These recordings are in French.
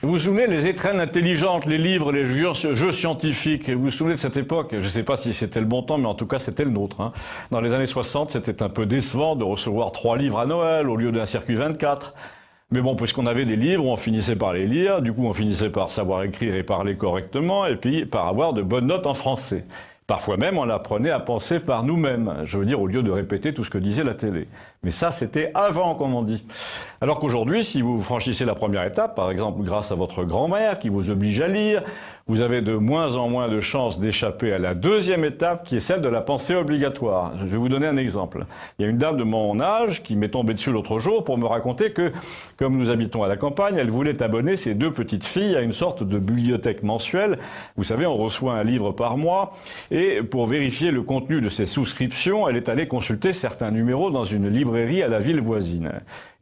Vous vous souvenez, les étrennes intelligentes, les livres, les jeux scientifiques, vous vous souvenez de cette époque? Je ne sais pas si c'était le bon temps, mais en tout cas, c'était le nôtre. Hein. Dans les années 60, c'était un peu décevant de recevoir 3 livres à Noël au lieu d'un circuit 24. Mais bon, puisqu'on avait des livres, on finissait par les lire, du coup on finissait par savoir écrire et parler correctement, et puis par avoir de bonnes notes en français. Parfois même, on apprenait à penser par nous-mêmes, je veux dire, au lieu de répéter tout ce que disait la télé. Mais ça, c'était avant, comme on dit. Alors qu'aujourd'hui, si vous franchissez la première étape, par exemple grâce à votre grand-mère qui vous oblige à lire, vous avez de moins en moins de chances d'échapper à la deuxième étape qui est celle de la pensée obligatoire. Je vais vous donner un exemple. Il y a une dame de mon âge qui m'est tombée dessus l'autre jour pour me raconter que, comme nous habitons à la campagne, elle voulait abonner ses 2 petites filles à une sorte de bibliothèque mensuelle. Vous savez, on reçoit un livre par mois et pour vérifier le contenu de ces souscriptions, elle est allée consulter certains numéros dans une librairie à la ville voisine.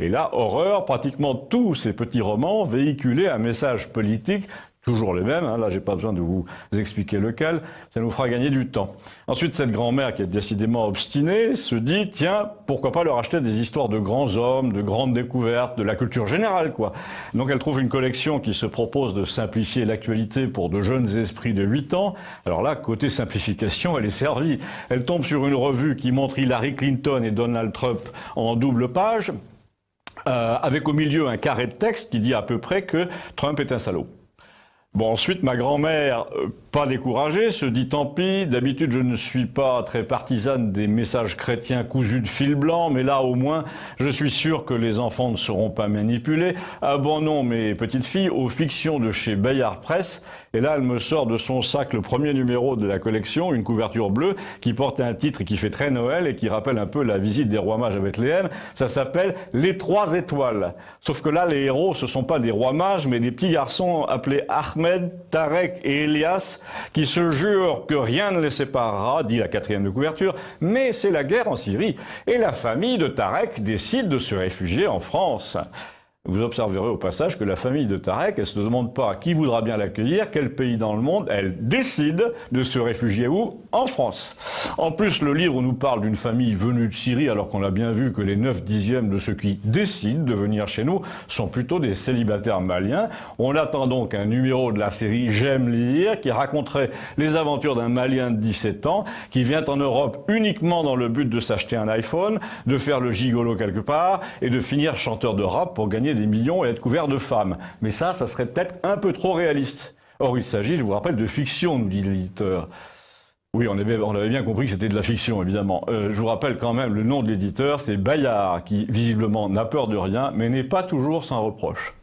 Et là, horreur, pratiquement tous ces petits romans véhiculaient un message politique toujours les mêmes, hein, là j'ai pas besoin de vous expliquer lequel, ça nous fera gagner du temps. Ensuite, cette grand-mère qui est décidément obstinée se dit, tiens, pourquoi pas leur acheter des histoires de grands hommes, de grandes découvertes, de la culture générale, quoi. Donc elle trouve une collection qui se propose de simplifier l'actualité pour de jeunes esprits de 8 ans. Alors là, côté simplification, elle est servie. Elle tombe sur une revue qui montre Hillary Clinton et Donald Trump en double page, avec au milieu un carré de texte qui dit à peu près que Trump est un salaud. Bon, ensuite, ma grand-mère, pas découragée, se dit tant pis. D'habitude, je ne suis pas très partisane des messages chrétiens cousus de fil blanc, mais là, au moins, je suis sûr que les enfants ne seront pas manipulés. Abandonnons mes petites filles aux fictions de chez Bayard Presse. Et là, elle me sort de son sac le premier numéro de la collection, une couverture bleue qui porte un titre qui fait très Noël et qui rappelle un peu la visite des rois mages à Bethléem. Ça s'appelle Les 3 étoiles. Sauf que là, les héros, ce sont pas des rois mages, mais des petits garçons appelés Ahmed, Tarek et Elias, qui se jurent que rien ne les séparera, dit la 4e de couverture, mais c'est la guerre en Syrie. Et la famille de Tarek décide de se réfugier en France. Vous observerez au passage que la famille de Tarek, elle se demande pas qui voudra bien l'accueillir, quel pays dans le monde, elle décide de se réfugier où? En France. En plus, le livre nous parle d'une famille venue de Syrie, alors qu'on a bien vu que les 9/10 de ceux qui décident de venir chez nous sont plutôt des célibataires maliens. On attend donc un numéro de la série J'aime lire, qui raconterait les aventures d'un Malien de 17 ans, qui vient en Europe uniquement dans le but de s'acheter un iPhone, de faire le gigolo quelque part, et de finir chanteur de rap pour gagner des millions et être couvert de femmes. Mais ça serait peut-être un peu trop réaliste. Or, il s'agit, je vous rappelle, de fiction, nous dit l'éditeur. Oui, on avait bien compris que c'était de la fiction, évidemment. Je vous rappelle quand même le nom de l'éditeur, c'est Bayard, qui visiblement n'a peur de rien, mais n'est pas toujours sans reproche.